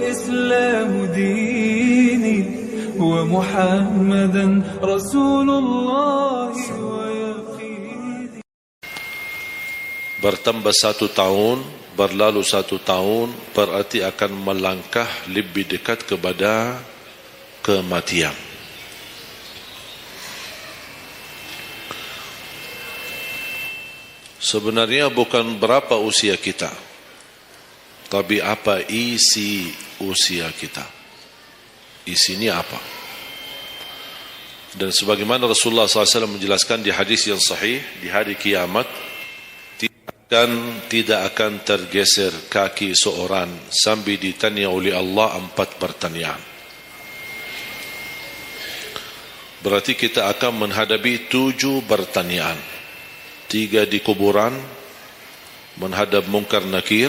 الإسلام ديني ومحمدا رسول الله ويقيني. Bertambah 1 tahun, berlalu 1 tahun, berarti akan melangkah lebih dekat kepada kematian. Sebenarnya bukan berapa usia kita, tapi apa isi usia kita. Isinya apa? Dan sebagaimana Rasulullah SAW menjelaskan di hadis yang sahih, di hari kiamat tidak akan tergeser kaki seorang sambil ditanya oleh Allah 4 pertanyaan. Berarti kita akan menghadapi 7 pertanyaan. 3 di kuburan, menghadap munkar nakir,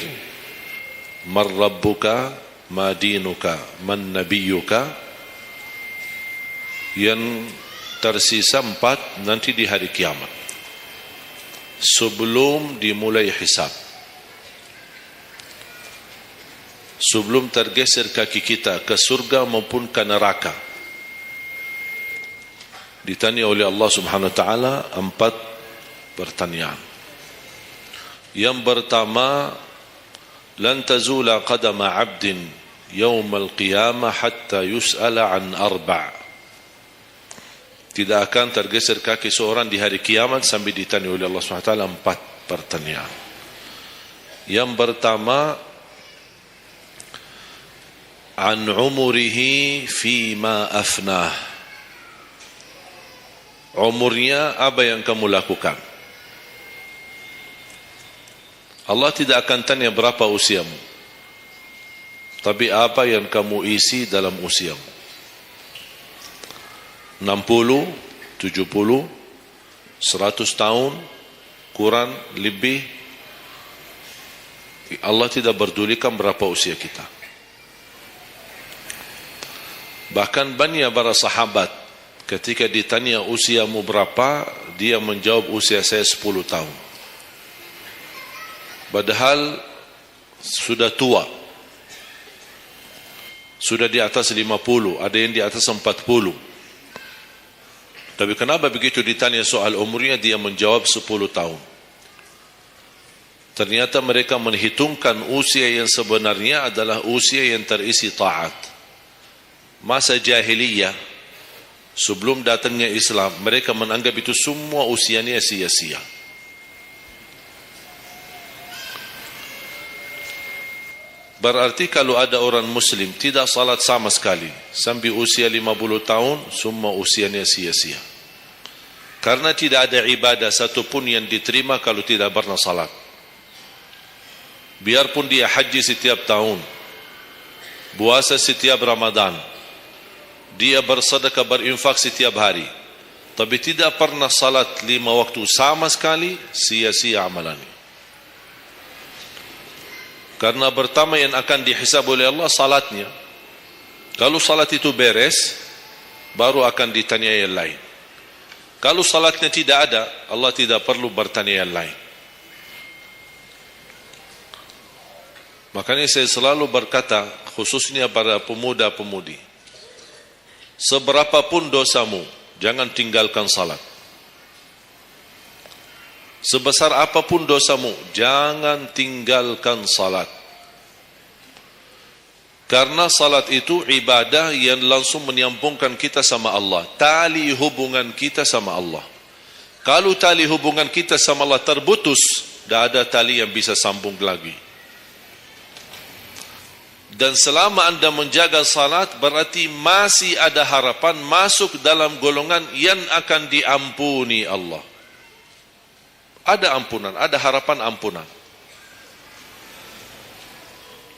man rabbuka, ma dinuka, man nabiyuka. Yang tersisa 4 nanti di hari kiamat, sebelum dimulai hisab, sebelum tergeser kaki kita ke surga maupun ke neraka, ditanya oleh Allah Subhanahu wa taala 4 pertanyaan. Yang pertama, lan tazula qadama 'abdin yaumal qiyamah hatta yus'ala an 4. Tidak akan tergeser kaki seorang di hari kiamat sambil ditanya oleh Allah SWT 4 pertanyaan. Yang pertama, an umurihi fima afnah. Umurnya apa yang kamu lakukan. Allah tidak akan tanya berapa usiamu, tapi apa yang kamu isi dalam usiamu. 60, 70, 100 tahun, kurang, lebih, Allah tidak berdulikan berapa usia kita. Bahkan banyak para sahabat ketika ditanya usiamu berapa, dia menjawab usia saya 10 tahun. Padahal sudah tua, sudah di atas 50, ada yang di atas 40. Tapi kenapa begitu ditanya soal umurnya dia menjawab 10 tahun? Ternyata mereka menghitungkan usia yang sebenarnya adalah usia yang terisi taat. Masa jahiliyah, sebelum datangnya Islam, mereka menganggap itu semua usianya sia-sia. Berarti kalau ada orang muslim tidak salat sama sekali sampai usia 50 tahun, semua usianya sia-sia. Karena tidak ada ibadah satupun yang diterima kalau tidak pernah salat. Biarpun dia haji setiap tahun, puasa setiap Ramadan, dia bersedekah berinfak setiap hari, tapi tidak pernah salat 5 waktu sama sekali, sia-sia amalannya. Karena pertama yang akan dihisab oleh Allah salatnya. Kalau salat itu beres, baru akan ditanya yang lain. Kalau salatnya tidak ada, Allah tidak perlu bertanya yang lain. Makanya saya selalu berkata, khususnya para pemuda-pemudi, seberapapun dosamu, jangan tinggalkan salat. Sebesar apapun dosamu, jangan tinggalkan salat. Karena salat itu ibadah yang langsung menyambungkan kita sama Allah. Tali hubungan kita sama Allah. Kalau tali hubungan kita sama Allah terputus, tidak ada tali yang bisa sambung lagi. Dan selama anda menjaga salat, berarti masih ada harapan masuk dalam golongan yang akan diampuni Allah. Ada ampunan, ada harapan ampunan.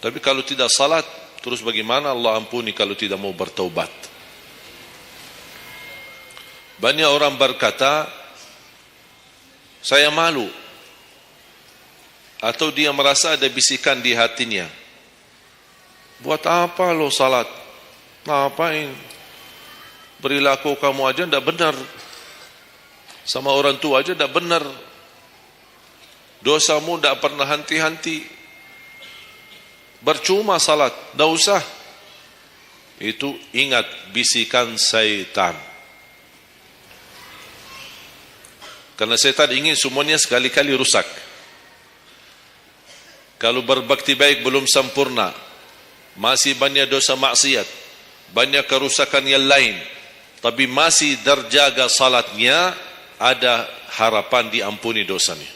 Tapi kalau tidak salat, terus bagaimana Allah ampuni kalau tidak mau bertaubat? Banyak orang berkata, saya malu. Atau dia merasa ada bisikan di hatinya. Buat apa lo salat? Ngapain? Perilaku kamu aja tidak benar. Sama orang tua aja tidak benar. Dosamu tidak pernah henti-henti. Bercuma salat, tidak usah. Itu ingat bisikan syaitan. Karena syaitan ingin semuanya sekali-kali rusak. Kalau berbakti baik belum sempurna, masih banyak dosa maksiat, banyak kerusakan yang lain, tapi masih terjaga salatnya, ada harapan diampuni dosanya.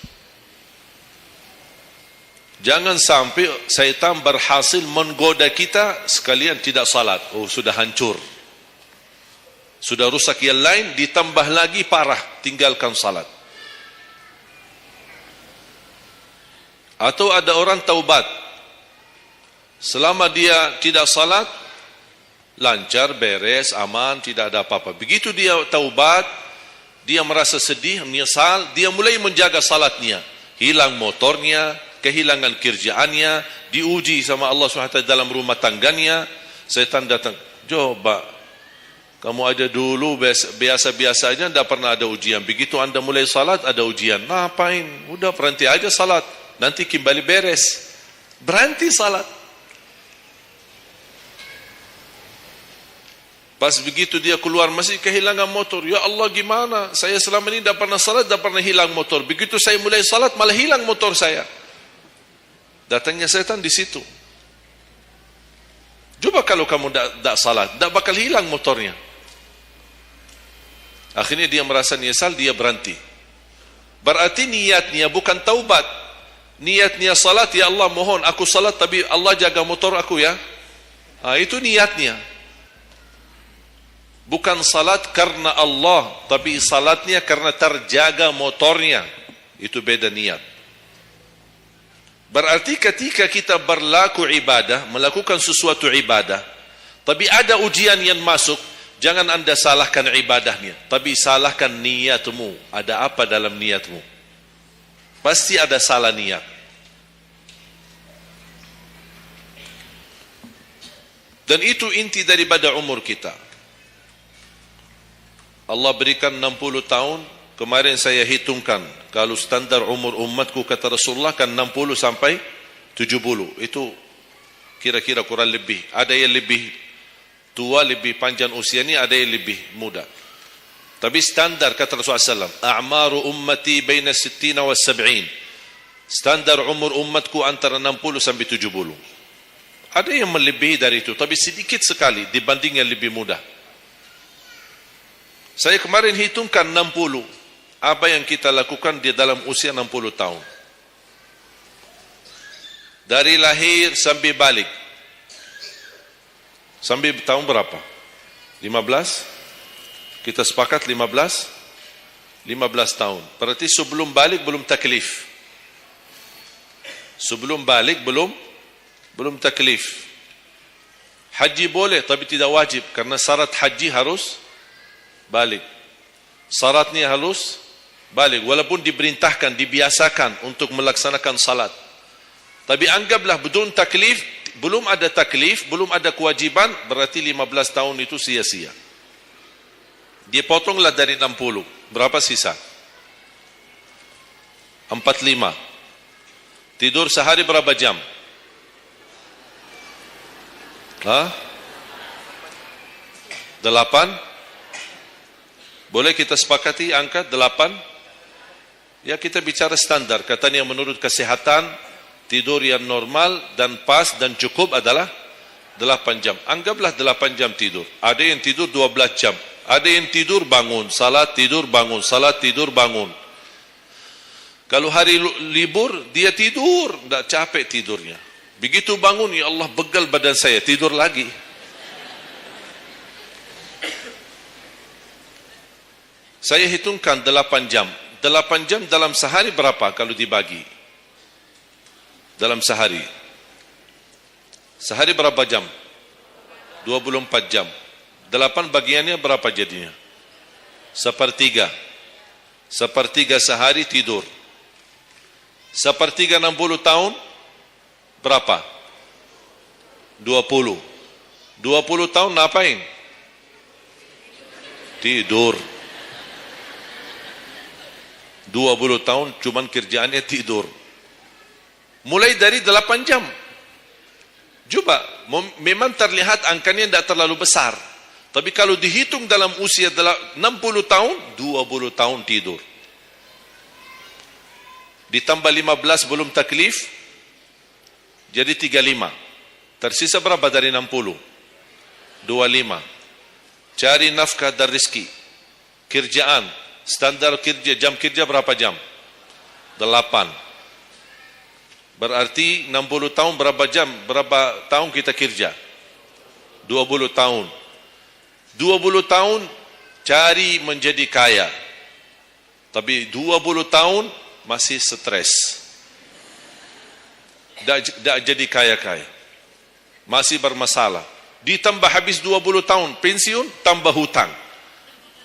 Jangan sampai syaitan berhasil menggoda kita sekalian tidak salat. Oh, sudah hancur, sudah rusak yang lain, ditambah lagi parah, tinggalkan salat. Atau ada orang taubat, selama dia tidak salat, lancar, beres, aman, tidak ada apa-apa. Begitu dia taubat, dia merasa sedih, menyesal, dia mulai menjaga salatnya. Hilang motornya, kehilangan kerjaannya, diuji sama Allah SWT dalam rumah tangganya. Setan datang, coba kamu aja dulu biasa-biasanya tidak pernah ada ujian. Begitu anda mulai salat ada ujian. Ngapain? Udah berhenti aja salat, nanti kembali beres. Berhenti salat. Pas begitu dia keluar masih kehilangan motor. Ya Allah, gimana? Saya selama ini tidak pernah salat, tidak pernah hilang motor. Begitu saya mulai salat malah hilang motor saya. Datangnya setan di situ. Coba kalau kamu tidak salat, tidak bakal hilang motornya. Akhirnya dia merasa nyesal, dia berhenti. Berarti niatnya bukan taubat. Niatnya salat, ya Allah mohon aku salat tapi Allah jaga motor aku ya. Itu niatnya. Bukan salat karena Allah, tapi salatnya karena terjaga motornya. Itu beda niat. Berarti ketika kita berlaku ibadah, melakukan sesuatu ibadah, tapi ada ujian yang masuk, jangan anda salahkan ibadahnya, tapi salahkan niatmu. Ada apa dalam niatmu? Pasti ada salah niat. Dan itu inti daripada umur kita. Allah berikan 60 tahun. Kemarin saya hitungkan, kalau standar umur umatku kata Rasulullah kan 60 sampai 70. Itu kira-kira kurang lebih. Ada yang lebih tua, lebih panjang usianya, ada yang lebih muda. Tapi standar kata Rasulullah SAW, a'maru ummati baina 60 wa 70. Standar umur umatku antara 60 sampai 70. Ada yang melebihi dari itu, tapi sedikit sekali dibanding yang lebih muda. Saya kemarin hitungkan 60. Apa yang kita lakukan di dalam usia 60 tahun. Dari lahir sampai balik. Sampai tahun berapa? 15? Kita sepakat 15? 15 tahun. Berarti sebelum balik belum taklif. Sebelum balik belum taklif. Haji boleh tapi tidak wajib. Karena syarat haji harus balik. Syaratnya harus balik. Walaupun diperintahkan, dibiasakan untuk melaksanakan salat. Tapi anggaplah bedun taklif, belum ada taklif, belum ada kewajiban, berarti 15 tahun itu sia-sia. Dia potonglah dari 60. Berapa sisa? 45. Tidur sehari berapa jam? Hah? 8? Boleh kita sepakati angka 8? Ya, kita bicara standar. Katanya menurut kesehatan, tidur yang normal dan pas dan cukup adalah 8 jam. Anggaplah 8 jam tidur. Ada yang tidur 12 jam. Ada yang tidur bangun, salat tidur bangun, salat tidur bangun. Kalau hari libur, dia tidur, tidak capek tidurnya. Begitu bangun, ya Allah begal badan saya, tidur lagi. Saya hitungkan 8 jam. 8 jam dalam sehari berapa kalau dibagi? Dalam sehari. Sehari berapa jam? 24 jam. 8 bagiannya berapa jadinya? 1/3. 1/3 sehari tidur. 1/3 60 tahun berapa? 20. 20 tahun ngapain? Tidur. 20 tahun cuman kerjaannya tidur. Mulai dari 8 jam. Coba, memang terlihat angkanya tidak terlalu besar. Tapi kalau dihitung dalam usia 60 tahun, 20 tahun tidur. Ditambah 15 belum taklif, jadi 35. Tersisa berapa dari 60? 25. Cari nafkah dan rizki. Kerjaan, standar kerja, jam kerja berapa jam? 8. Berarti 60 tahun berapa jam? Berapa tahun kita kerja? 20 tahun. 20 tahun cari menjadi kaya. Tapi 20 tahun masih stres. Tak jadi kaya-kaya. Masih bermasalah. Ditambah habis 20 tahun pensiun, tambah hutang.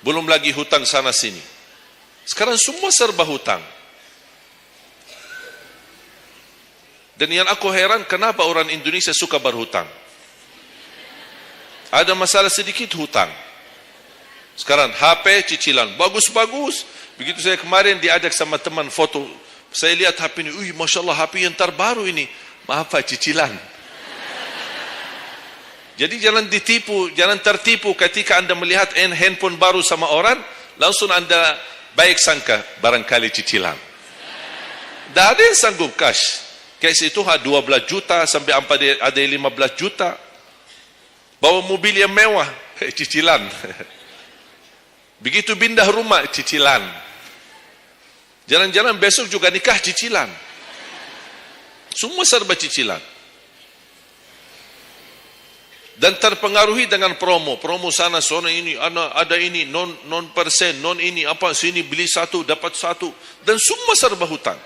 Belum lagi hutang sana sini. Sekarang semua serba hutang. Dan yang aku heran, kenapa orang Indonesia suka berhutang? Ada masalah sedikit hutang. Sekarang HP cicilan, bagus-bagus. Begitu saya kemarin diajak sama teman foto, saya lihat HP ini, Masya Allah HP yang terbaru ini. Maaf Pak, cicilan. Jadi jangan ditipu, jangan tertipu ketika Anda melihat handphone baru sama orang, langsung Anda baik sangka, barangkali cicilan. Tak ada yang sanggup cash. Cash itu 12 juta sampai ada 15 juta. Bawa mobil yang mewah, cicilan. Begitu pindah rumah, cicilan. Jalan-jalan besok juga nikah, cicilan. Semua serba cicilan. Dan terpengaruhi dengan promo. Promo sana, ini, ada ini, non persen, non ini, apa, sini beli satu, dapat satu. Dan semua serba hutang.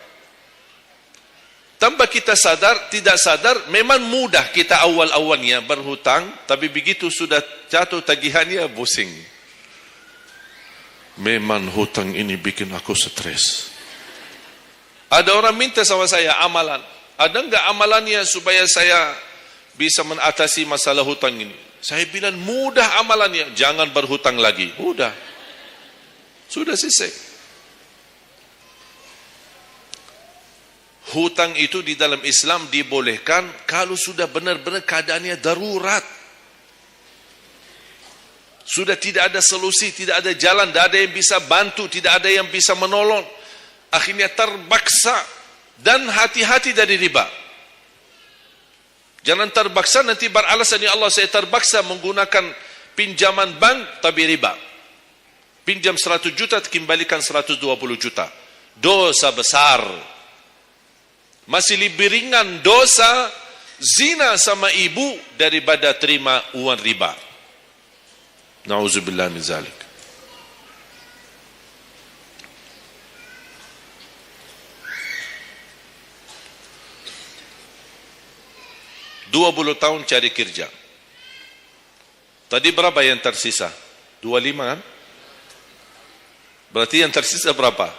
Tanpa kita sadar, tidak sadar, memang mudah kita awal-awalnya berhutang, tapi begitu sudah jatuh tagihannya, pusing. Memang hutang ini bikin aku stres. Ada orang minta sama saya amalan. Ada enggak amalannya supaya saya bisa mengatasi masalah hutang ini? Saya bilang mudah amalannya, jangan berhutang lagi. Mudah. Sudah selesai. Hutang itu di dalam Islam dibolehkan kalau sudah benar-benar keadaannya darurat. Sudah tidak ada solusi, tidak ada jalan, tidak ada yang bisa bantu, tidak ada yang bisa menolong. Akhirnya terpaksa, dan hati-hati dari riba. Jangan terpaksa nanti beralasan, ya Allah saya terpaksa menggunakan pinjaman bank tapi riba. Pinjam 100 juta, kembalikan 120 juta. Dosa besar. Masih lebih ringan dosa zina sama ibu daripada terima uang riba. Na'udzubillah min zalik. Dua 20 tahun cari kerja. Tadi berapa yang tersisa? 25 kan? Berarti yang tersisa berapa?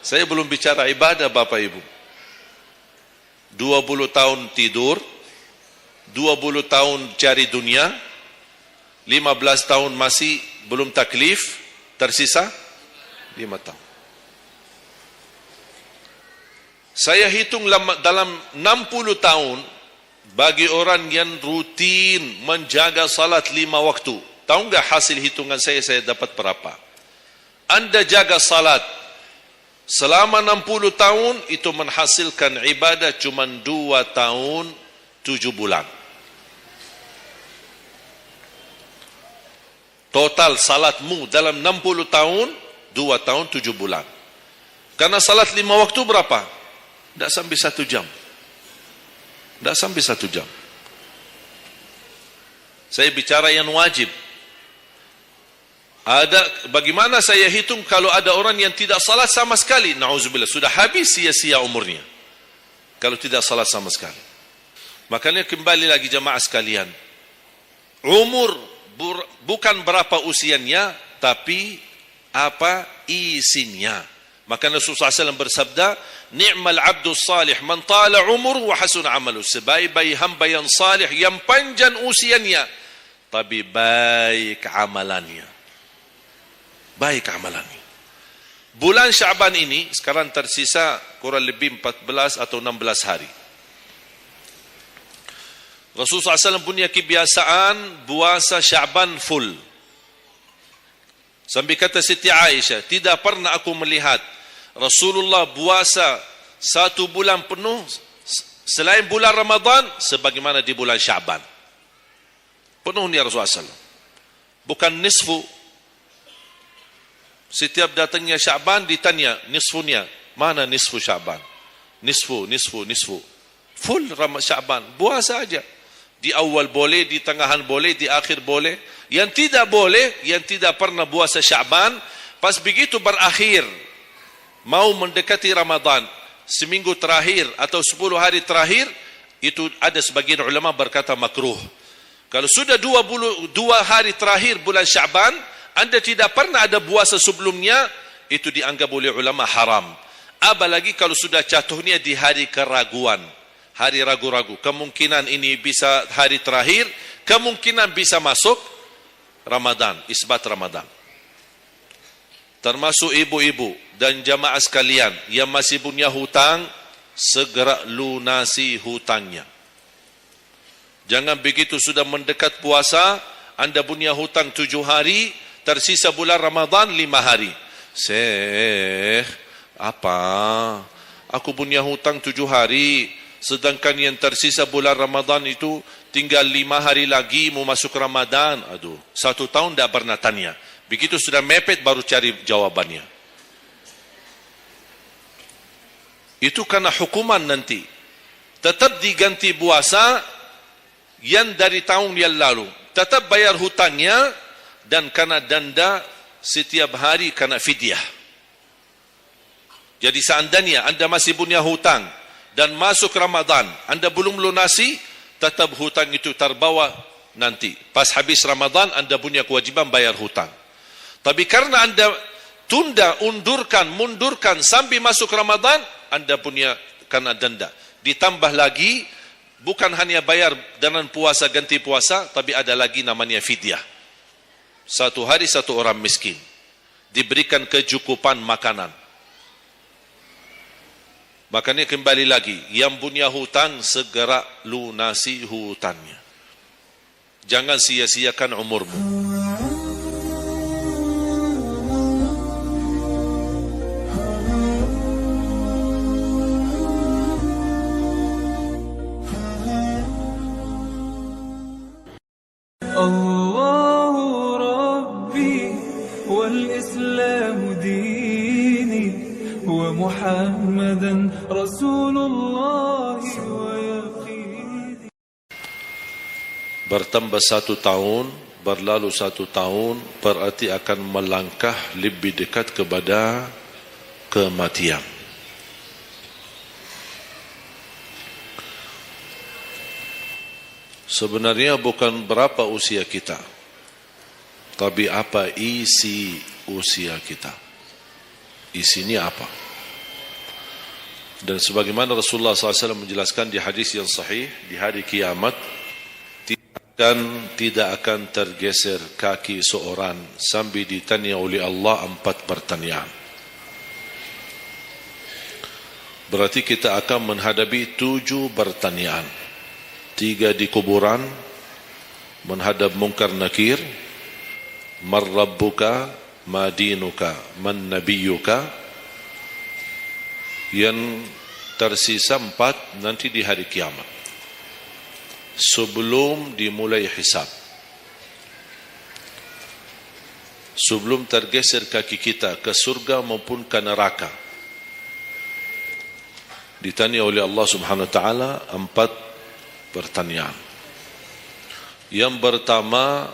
Saya belum bicara ibadah Bapak Ibu. 20 tahun tidur, 20 tahun cari dunia, 15 tahun masih belum taklif, tersisa 5 tahun. Saya hitung dalam 60 tahun, bagi orang yang rutin menjaga salat 5 waktu, tahu enggak hasil hitungan saya dapat berapa? Anda jaga salat selama 60 tahun, itu menghasilkan ibadah cuma 2 tahun 7 bulan. Total salatmu dalam 60 tahun, 2 tahun 7 bulan. Karena salat 5 waktu berapa? Tidak sampai 1 jam. Tidak sampai 1 jam. Saya bicara yang wajib. Bagaimana saya hitung kalau ada orang yang tidak salat sama sekali? Na'udzubillah, sudah habis sia-sia umurnya kalau tidak salat sama sekali. Makanya kembali lagi jemaah sekalian, umur bukan berapa usianya, tapi apa isinya. Maka Rasulullah SAW bersabda, ni'mal abdu salih man tala umur wa hasun amalu. Sebaik-baik hamba yang salih, yang panjang usianya, tapi baik amalannya. Baik amalannya. Bulan Syaban ini sekarang tersisa kurang lebih 14 atau 16 hari. Rasulullah SAW punya kebiasaan puasa Sya'ban full. Sampai kata Siti Aisyah, tidak pernah aku melihat Rasulullah puasa 1 bulan penuh selain bulan Ramadan sebagaimana di bulan Sya'ban. Penuhnya Rasulullah SAW. Bukan nisfu. Setiap datangnya Sya'ban ditanya nisfunya. Mana nisfu Sya'ban? Nisfu. Full Sya'ban. Puasa saja. Di awal boleh, di tengahan boleh, di akhir boleh. Yang tidak boleh, yang tidak pernah puasa Sya'ban, pas begitu berakhir, mau mendekati Ramadan, seminggu terakhir atau 10 hari terakhir, itu ada sebagian ulama berkata makruh. Kalau sudah 2 hari terakhir bulan Sya'ban, anda tidak pernah ada puasa sebelumnya, itu dianggap oleh ulama haram. Apalagi kalau sudah jatuhnya di hari keraguan, hari ragu-ragu. Kemungkinan ini bisa hari terakhir, kemungkinan bisa masuk Ramadan, isbat Ramadan. Termasuk ibu-ibu dan jamaah sekalian yang masih punya hutang, segera lunasi hutangnya. Jangan begitu sudah mendekat puasa, anda punya hutang 7 hari, tersisa bulan Ramadan 5 hari. Syekh, apa? Aku punya hutang 7 hari, sedangkan yang tersisa bulan Ramadan itu tinggal 5 hari lagi mau masuk Ramadan. Aduh, 1 tahun tidak pernah tanya. Begitu sudah mepet baru cari jawabannya. Itu karena hukuman nanti. Tetap diganti puasa yang dari tahun yang lalu. Tetap bayar hutangnya dan kena denda setiap hari kena fidyah. Jadi seandainya anda masih punya hutang dan masuk Ramadan, anda belum lunasi, tetap hutang itu terbawa nanti. Pas habis Ramadan, anda punya kewajiban bayar hutang. Tapi karena anda tunda, mundurkan sampai masuk Ramadan, anda punya kena denda. Ditambah lagi, bukan hanya bayar dengan puasa, ganti puasa, tapi ada lagi namanya fidyah. 1 hari 1 orang miskin. Diberikan kecukupan makanan. Makanya kembali lagi, yang punya hutang segera lunasi hutangnya. Jangan sia-siakan umurmu. الله ربي والإسلام ديني ومحمدا رسول الله ويقيني. Bertambah 1 tahun, berlalu 1 tahun, berarti akan melangkah lebih dekat kepada kematian. Sebenarnya bukan berapa usia kita, tapi apa isi usia kita. Isinya apa? Dan sebagaimana Rasulullah SAW menjelaskan di hadis yang sahih, di hari kiamat tidak akan tergeser kaki seorang sambil ditanya oleh Allah 4 pertanyaan. Berarti kita akan menghadapi 7 pertanyaan. 3 di kuburan, menghadap mungkar nakir, man rabbuka, ma dinuka, man nabiyuka. Yang tersisa 4 nanti di hari kiamat, sebelum dimulai hisab, sebelum tergeser kaki kita ke surga maupun ke neraka. Ditanya oleh Allah Subhanahu wa taala 4 pertanyaan. Yang pertama,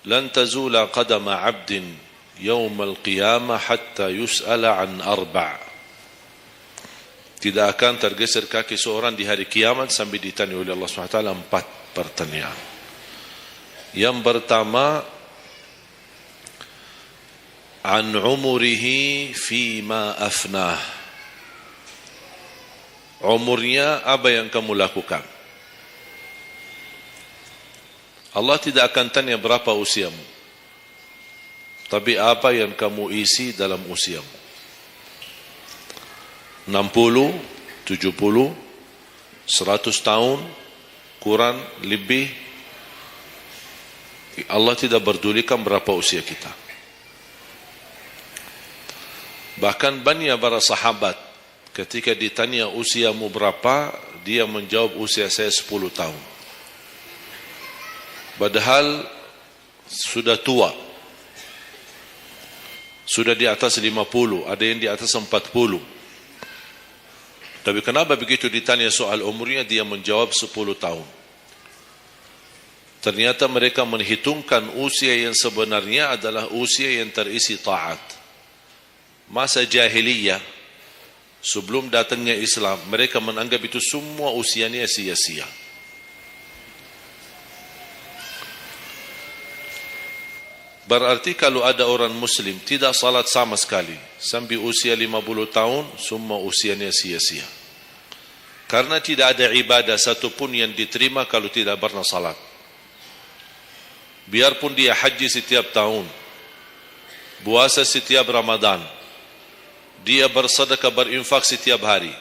lan tazula qadama 'abdin yaumal qiyamah hatta yus'ala an 4. Tidak akan tergeser kaki seorang di hari kiamat sampai ditanya oleh Allah Subhanahu wa taala 4 pertanyaan. Yang pertama, an umurihi fima afnah. Umurnya apa yang kamu lakukan? Allah tidak akan tanya berapa usiamu, tapi apa yang kamu isi dalam usiamu. 60, 70, 100 tahun, kurang, lebih, Allah tidak berdulikan berapa usia kita. Bahkan banyak para sahabat ketika ditanya usiamu berapa, dia menjawab usia saya 10 tahun. Padahal sudah tua, sudah di atas 50, ada yang di atas 40. Tapi kenapa begitu ditanya soal umurnya, dia menjawab 10 tahun. Ternyata mereka menghitungkan usia yang sebenarnya adalah usia yang terisi taat. Masa jahiliyah, sebelum datangnya Islam, mereka menganggap itu semua usianya sia-sia. Berarti kalau ada orang muslim tidak salat sama sekali sampai usia 50 tahun, semua usianya sia-sia. Karena tidak ada ibadah satupun yang diterima kalau tidak pernah salat. Biarpun dia haji setiap tahun, puasa setiap Ramadan, dia bersedekah, berinfak setiap hari,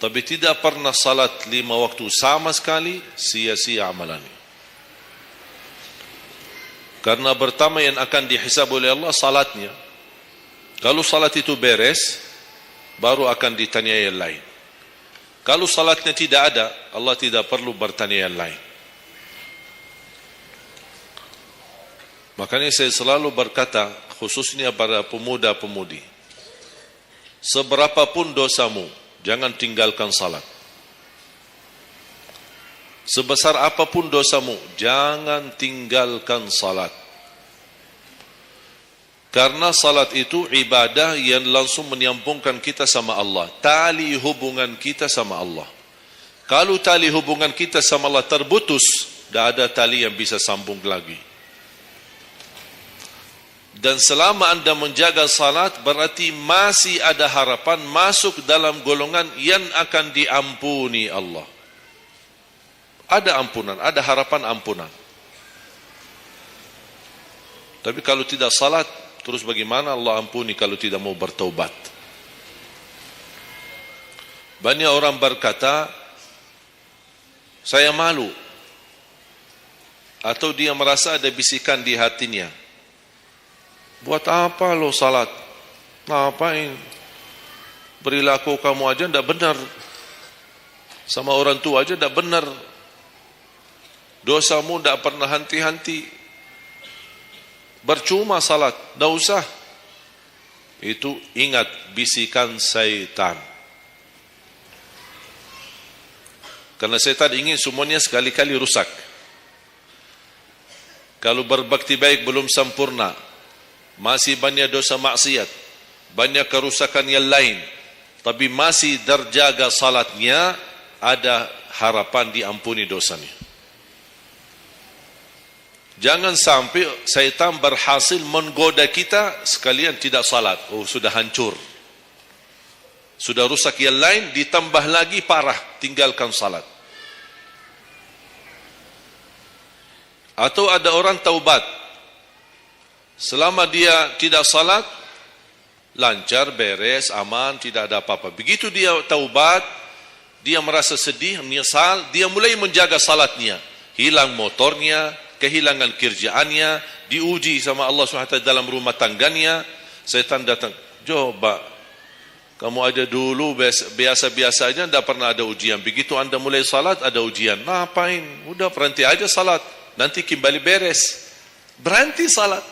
tapi tidak pernah salat 5 waktu sama sekali, sia-sia amalannya. Karena pertama yang akan dihisab oleh Allah salatnya. Kalau salat itu beres, baru akan ditanya yang lain. Kalau salatnya tidak ada, Allah tidak perlu bertanya yang lain. Makanya saya selalu berkata, khususnya pada pemuda-pemudi, seberapapun dosamu, jangan tinggalkan salat. Sebesar apapun dosamu, jangan tinggalkan salat. Karena salat itu ibadah yang langsung menyambungkan kita sama Allah. Tali hubungan kita sama Allah. Kalau tali hubungan kita sama Allah terputus, tidak ada tali yang bisa sambung lagi. Dan selama anda menjaga salat, berarti masih ada harapan masuk dalam golongan yang akan diampuni Allah. Ada ampunan, ada harapan ampunan. Tapi kalau tidak salat, terus bagaimana Allah ampuni kalau tidak mau bertaubat? Banyak orang berkata, saya malu. Atau dia merasa ada bisikan di hatinya. Buat apa lo salat? Ngapain? Perilaku kamu aja tidak benar. Sama orang tua aja tidak benar. Dosamu tidak pernah henti-henti. Bercuma salat, tidak usah. Itu ingat bisikan syaitan. Karena syaitan ingin semuanya sekali-kali rusak. Kalau berbakti baik belum sempurna, masih banyak dosa maksiat, banyak kerusakan yang lain, tapi masih terjaga salatnya, ada harapan diampuni dosanya. Jangan sampai syaitan berhasil menggoda kita sekalian tidak salat. Oh, sudah hancur. Sudah rusak yang lain, ditambah lagi parah, tinggalkan salat. Atau ada orang taubat. Selama dia tidak salat, lancar, beres, aman, tidak ada apa-apa. Begitu dia taubat, dia merasa sedih, menyesal, dia mulai menjaga salatnya. Hilang motornya, kehilangan kerjaannya, diuji sama Allah SWT dalam rumah tangganya. Setan datang, coba kamu aja dulu biasa-biasa aja, tidak pernah ada ujian. Begitu anda mulai salat, ada ujian. Ngapain? Udah berhenti aja salat, nanti kembali beres. Berhenti salat.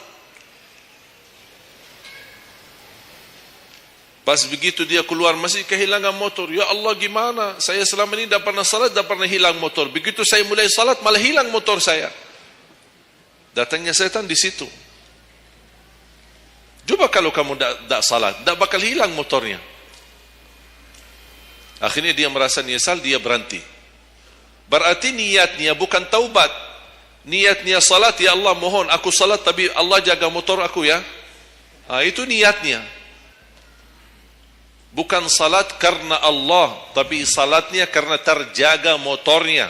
Pas begitu dia keluar masih kehilangan motor. Ya Allah, gimana? Saya selama ini tidak pernah salat, tidak pernah hilang motor. Begitu saya mulai salat, malah hilang motor saya. Datangnya setan di situ. Coba kalau kamu tidak salat, tidak bakal hilang motornya. Akhirnya dia merasa nyesal, dia berhenti. Berarti niatnya bukan taubat. Niatnya salat, ya Allah mohon aku salat tapi Allah jaga motor aku ya. Itu niatnya. Bukan salat karena Allah, tapi salatnya karena terjaga motornya.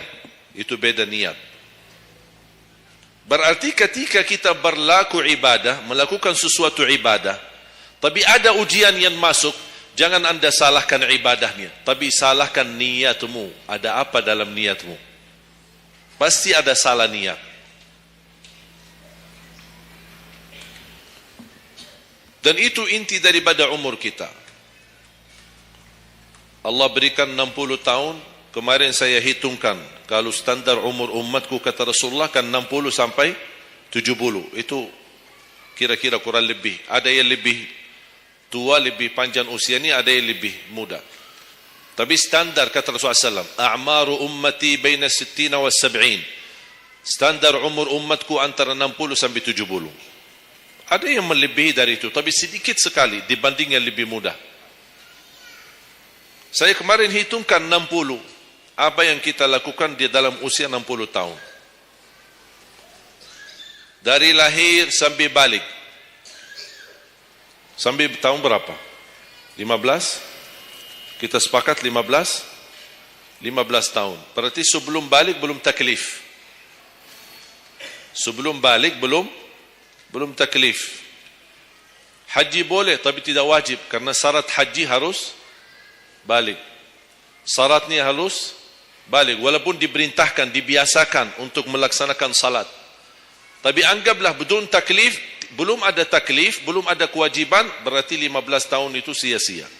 Itu beda niat. Berarti ketika kita berlaku ibadah, melakukan sesuatu ibadah, tapi ada ujian yang masuk, jangan anda salahkan ibadahnya, tapi salahkan niatmu. Ada apa dalam niatmu? Pasti ada salah niat. Dan itu inti daripada umur kita. Allah berikan 60 tahun. Kemarin saya hitungkan, kalau standar umur umatku kata Rasulullah kan 60 sampai 70. Itu kira-kira kurang lebih. Ada yang lebih tua, lebih panjang usianya, ada yang lebih muda. Tapi standar kata Rasulullah SAW, a'maru ummati baina 60 wa 70. Standar umur umatku antara 60 sampai 70. Ada yang melebihi dari itu, tapi sedikit sekali dibanding yang lebih muda. Saya kemarin hitungkan 60. Apa yang kita lakukan di dalam usia 60 tahun. Dari lahir sampai balik. Sampai tahun berapa? 15? Kita sepakat 15? 15 tahun. Berarti sebelum balik belum taklif. Sebelum balik belum taklif. Haji boleh tapi tidak wajib. Karena syarat haji harus balik. Syaratnya harus balik. Walaupun diperintahkan, dibiasakan untuk melaksanakan salat. Tapi anggaplah bedun taklif, belum ada taklif, belum ada kewajiban, berarti 15 tahun itu sia-sia.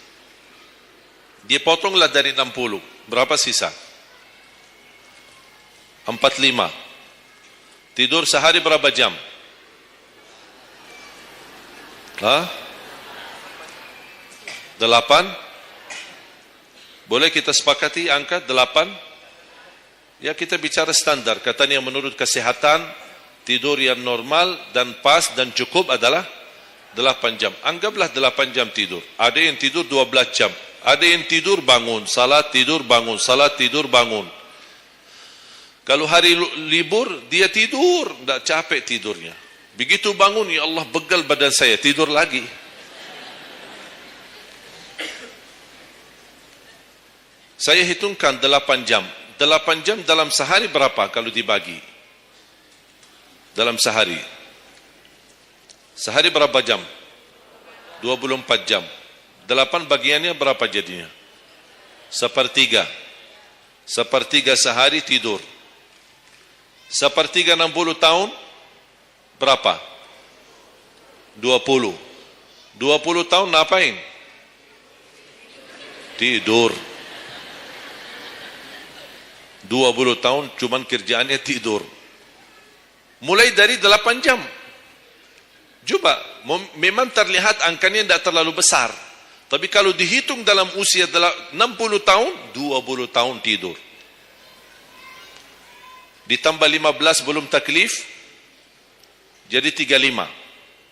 Dia potonglah dari 60. Berapa sisa? 45. Tidur sehari berapa jam? Hah? 8? Boleh kita sepakati angka 8? Ya, kita bicara standar. Katanya menurut kesehatan, tidur yang normal dan pas dan cukup adalah 8 jam. Anggaplah 8 jam tidur. Ada yang tidur 12 jam. Ada yang tidur bangun, salat tidur bangun, salat tidur bangun. Kalau hari libur, dia tidur, tidak capek tidurnya. Begitu bangun, ya Allah begal badan saya, tidur lagi. Saya hitungkan 8 jam. 8 jam dalam sehari berapa kalau dibagi? Dalam sehari. Sehari berapa jam? 24 jam. 8 bagiannya berapa jadinya? 1/3. 1/3 sehari tidur. 1/3 60 tahun berapa? 20. 20 tahun ngapain? Tidur. 20 tahun cuman kerjaannya tidur. Mulai dari 8 jam. Coba, memang terlihat angkanya tidak terlalu besar. Tapi kalau dihitung dalam usia 60 tahun, 20 tahun tidur. Ditambah 15 belum taklif, jadi 35.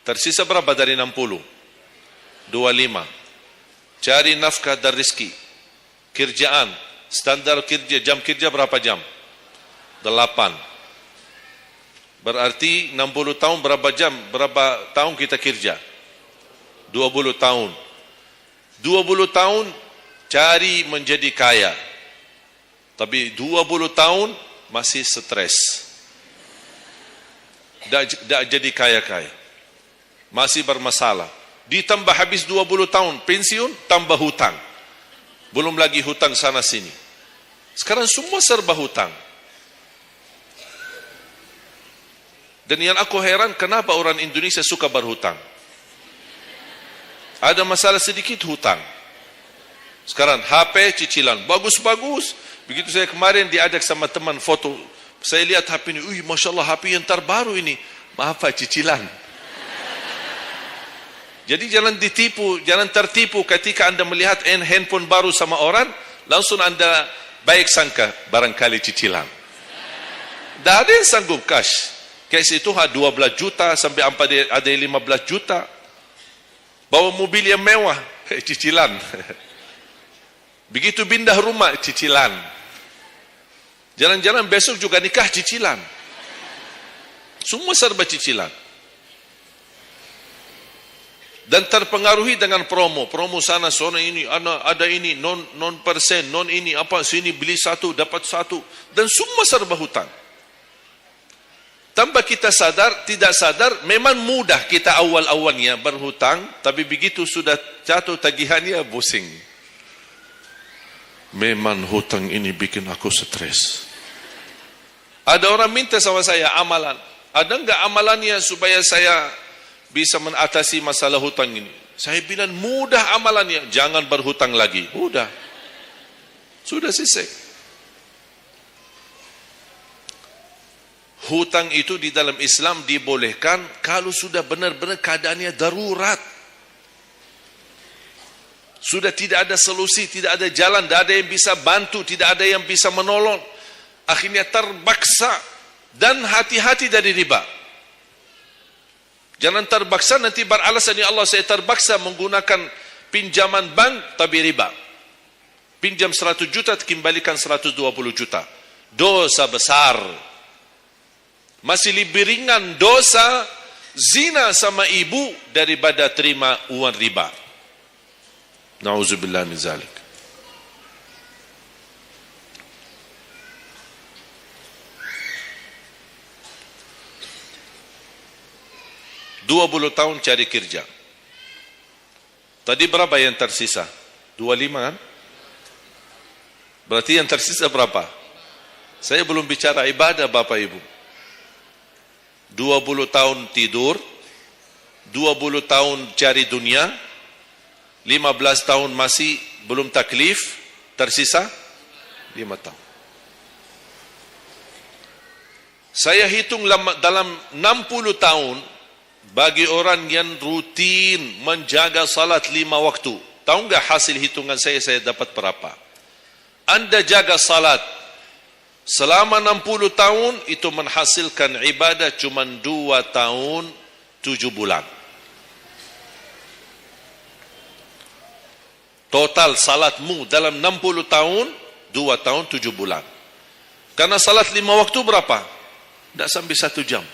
Tersisa berapa dari 60? 25. Cari nafkah dan rezeki. Kerjaan. Standar kerja, jam kerja berapa jam? 8. Berarti 60 tahun berapa jam? Berapa tahun kita kerja? 20 tahun. 20 tahun cari menjadi kaya. Tapi 20 tahun masih stres. Tak jadi kaya-kaya. Masih bermasalah. Ditambah habis 20 tahun pensiun, tambah hutang. Belum lagi hutang sana sini. Sekarang semua serba hutang. Dan yang aku heran, kenapa orang Indonesia suka berhutang? Ada masalah sedikit hutang. Sekarang HP cicilan, bagus-bagus. Begitu saya kemarin diajak sama teman foto, saya lihat HP ini, Masya Allah HP yang terbaru ini. Maaf Pak, cicilan. Jadi jangan ditipu, jangan tertipu ketika Anda melihat handphone baru sama orang, langsung Anda baik sangka, barangkali cicilan. Tidak ada yang sanggup cash. Cash itu 12 juta sampai ada 15 juta. Bawa mobil yang mewah, cicilan. Begitu pindah rumah, cicilan. Jalan-jalan besok juga nikah, cicilan. Semua serba cicilan. Dan terpengaruhi dengan promo sana ini, ada ini, non persen, non ini, apa sini beli satu dapat satu, dan semua serba hutang. Tanpa kita sadar, tidak sadar, memang mudah kita awal-awalnya berhutang, tapi begitu sudah jatuh tagihannya pusing. Memang hutang ini bikin aku stres. Ada orang minta sama saya amalan. Ada enggak amalannya supaya saya bisa mengatasi masalah hutang ini? Saya bilang mudah amalannya, jangan berhutang lagi. Udah. Sudah selesai. Hutang itu di dalam Islam dibolehkan kalau sudah benar-benar keadaannya darurat. Sudah tidak ada solusi, tidak ada jalan, tidak ada yang bisa bantu, tidak ada yang bisa menolong. Akhirnya terpaksa, dan hati-hati dari riba. Jangan terpaksa nanti beralasan, ya Allah saya terpaksa menggunakan pinjaman bank tapi riba. Pinjam 100 juta kembalikan 120 juta. Dosa besar. Masih lebih ringan dosa zina sama ibu daripada terima uang riba. Na'udzubillah min zalik. Dua 20 tahun cari kerja. Tadi berapa yang tersisa? 25 kan? Berarti yang tersisa berapa? Saya belum bicara ibadah Bapak Ibu. 20 tahun tidur, 20 tahun cari dunia, 15 tahun masih belum taklif, tersisa 5 tahun. Saya hitung dalam 60 tahun, bagi orang yang rutin menjaga salat 5 waktu, tahu enggak hasil hitungan saya dapat berapa? Anda jaga salat selama 60 tahun, itu menghasilkan ibadah cuma 2 tahun 7 bulan. Total salatmu dalam 60 tahun, 2 tahun 7 bulan. Karena salat 5 waktu berapa? Tidak sampai 1 jam.